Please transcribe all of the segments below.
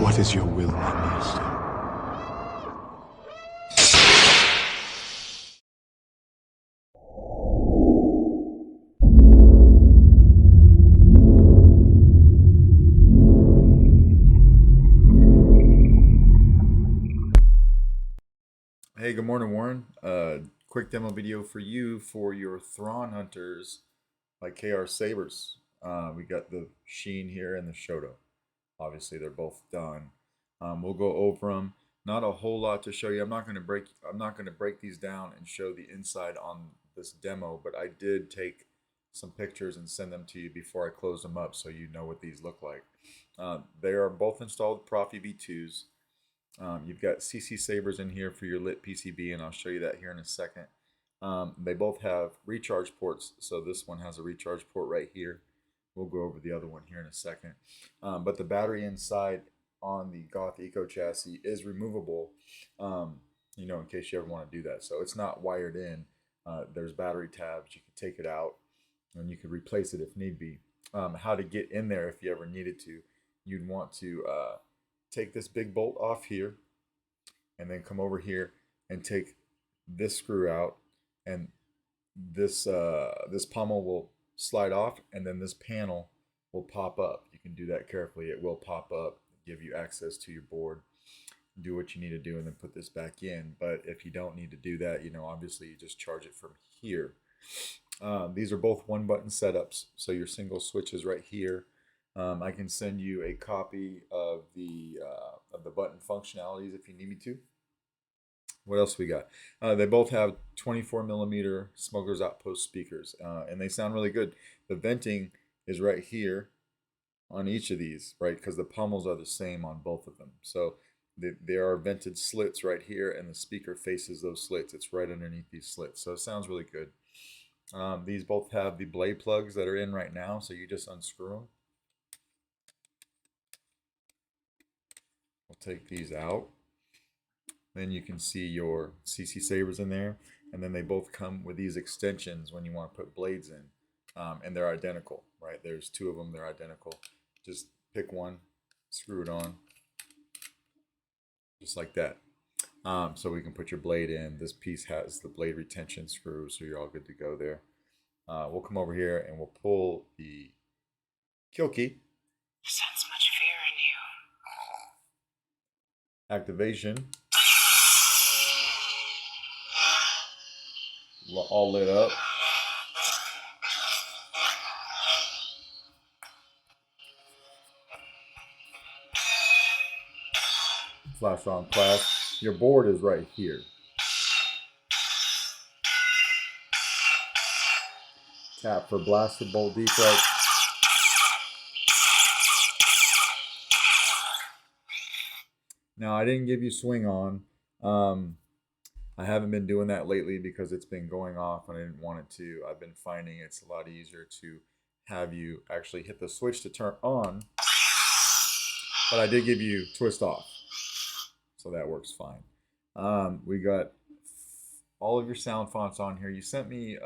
What is your will, my master? Hey, good morning, Warren. Quick demo video for you for your Thrawn Hunters by KR Sabers. We got the Sheen here and the Shoto. Obviously, they're both done. We'll go over them. Not a whole lot to show you. I'm not going to break these down and show the inside on this demo, but I did take some pictures and send them to you before I close them up, so you know what these look like. They are both installed Proffie V2s. You've got CC Sabers in here for your lit PCB, and I'll show you that here in a second. They both have recharge ports, so this one has a recharge port right here. We'll go over the other one here in a second. But the battery inside on the Goth Eco chassis is removable, in case you ever want to do that. So it's not wired in. There's battery tabs. You can take it out, and you could replace it if need be. How to get in there if you ever needed to. You'd want to take this big bolt off here and then come over here and take this screw out, and this pommel will slide off, and then this panel will pop up. You can do that carefully. It will pop up, give you access to your board, do what you need to do, and then put this back in. But if you don't need to do that, obviously you just charge it from here. These are both one button setups, so your single switch is right here. I can send you a copy of the button functionalities if you need me to. What else we got? They both have 24 millimeter Smuggler's Outpost speakers, and they sound really good. The venting is right here on each of these, right? Because the pommels are the same on both of them. So there are vented slits right here, and the speaker faces those slits. It's right underneath these slits, so it sounds really good. These both have the blade plugs that are in right now, so you just unscrew them. We'll take these out. Then you can see your CC Sabers in there, and then they both come with these extensions when you want to put blades in, and they're identical, right? There's two of them, they're identical. Just pick one, screw it on, just like that. So we can put your blade in. This piece has the blade retention screw, so you're all good to go there. We'll come over here and we'll pull the kill key. Sense much fear in you. Activation. All lit up. Flash on class. Your board is right here. Tap for blaster bolt deflex. Now I didn't give you swing on. I haven't been doing that lately because it's been going off and I didn't want it to. I've been finding it's a lot easier to have you actually hit the switch to turn on. But I did give you twist off, so that works fine. We got all of your sound fonts on here. You sent me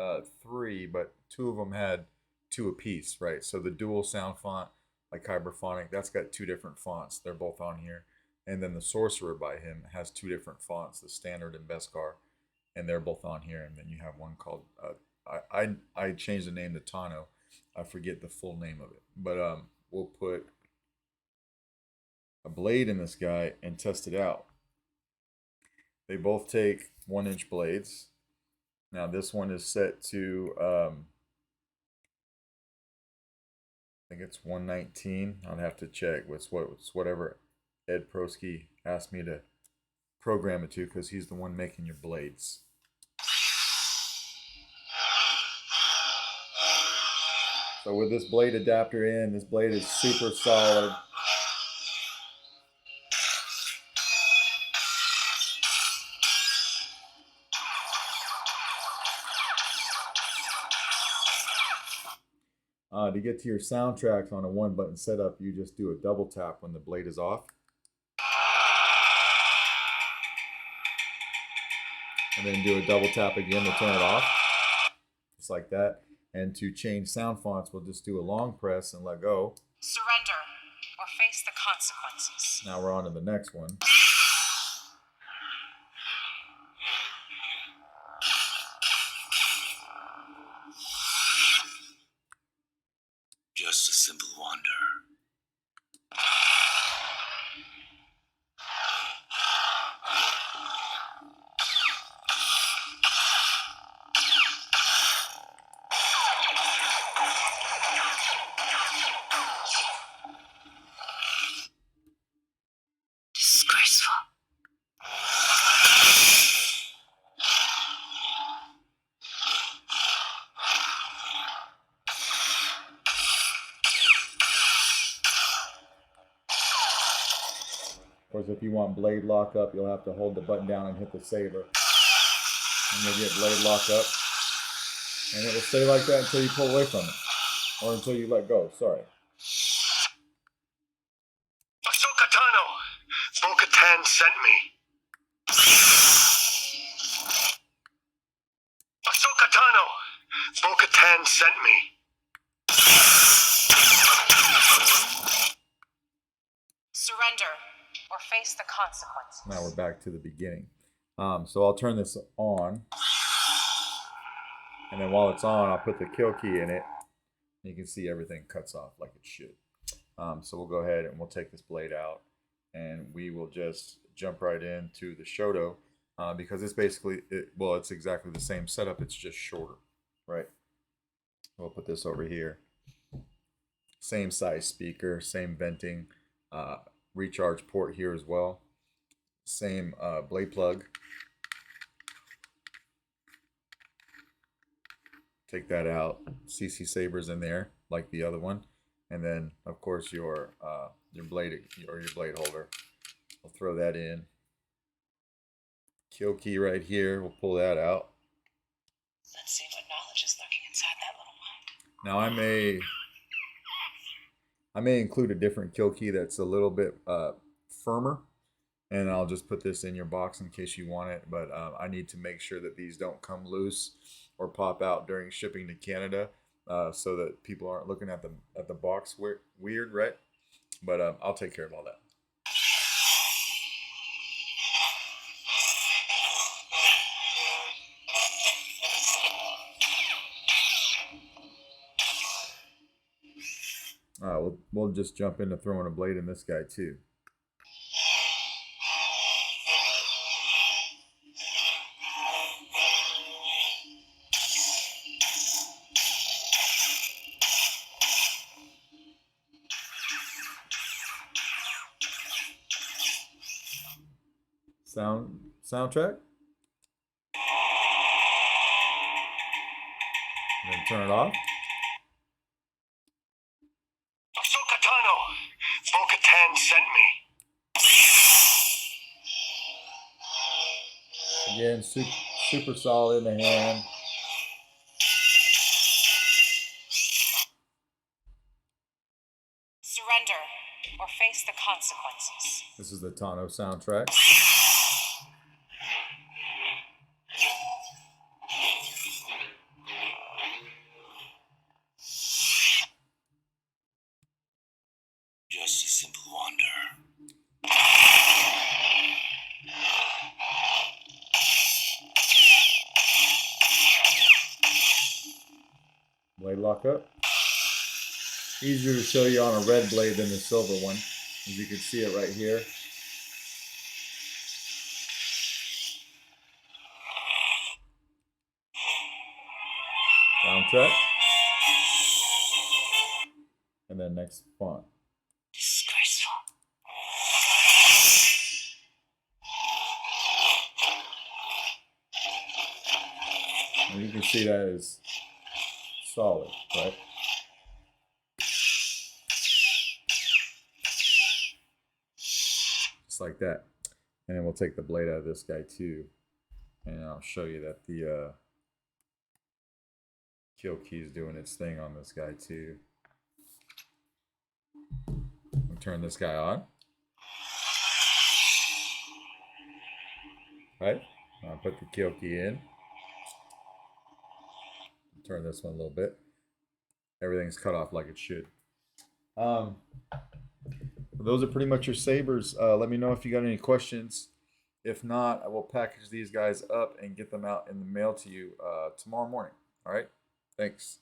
3, but 2 of them had 2 apiece, right? So the dual sound font, like Hyperphonic, that's got 2 different fonts. They're both on here. And then the Sorcerer by him has 2 different fonts, the Standard and Beskar, and they're both on here. And then you have one called, I changed the name to Tano. I forget the full name of it. But we'll put a blade in this guy and test it out. They both take 1-inch blades. Now this one is set to, I think it's 119. I'd have to check. It's whatever Ed Prosky asked me to program it to, because he's the one making your blades. So with this blade adapter in, this blade is super solid. To get to your soundtracks on a 1-button setup, you just do a double tap when the blade is off. And then do a double tap again to turn it off. Just like that. And to change sound fonts, we'll just do a long press and let go. Surrender. or face the consequences. Now we're on to the next one. Just a simple wanderer. Disgraceful. Of course, if you want blade lock up, you'll have to hold the button down and hit the saber. And you'll get blade lock up. And it will stay like that until you pull away from it. Or until you let go, sorry. Ahsoka Tano, Bo-Katan sent me. Ahsoka Tano, Bo-Katan sent me. Surrender or face the consequences. Now we're back to the beginning. So I'll turn this on. And then while it's on, I'll put the kill key in it. You can see everything cuts off like it should. So we'll go ahead and we'll take this blade out. And we will just jump right into the Shoto. Because it's basically, it's exactly the same setup. It's just shorter, right? We'll put this over here. Same size speaker, same venting. Recharge port here as well. Same blade plug. Take that out. CC Sabers in there like the other one, and then of course your blade or your blade holder. I'll throw that in. Kill key right here. We'll pull that out. Let's see what knowledge is lurking inside that little one. Now I may include a different kill key that's a little bit firmer, and I'll just put this in your box in case you want it. But I need to make sure that these don't come loose or pop out during shipping to Canada, so that people aren't looking at the box weird, right? But I'll take care of all that. We'll just jump into throwing a blade in this guy too. Soundtrack. And then turn it off. Ahsoka Tano, Bo-Katan sent me. Again, super solid in the hand. Surrender or face the consequences. This is the Tano soundtrack. Just a simple wanderer. Blade lock up. Easier to show you on a red blade than the silver one, as you can see it right here. Soundtrack. And then next font. Disgraceful. And you can see that is solid, right? Just like that. And then we'll take the blade out of this guy too. And I'll show you that the kill key is doing its thing on this guy too. We'll turn this guy on. Right? I'll put the kill key in. Turn this one a little bit. Everything's cut off like it should. those are pretty much your sabers. Let me know if you got any questions. If not, I will package these guys up and get them out in the mail to you tomorrow morning. All right? Thanks.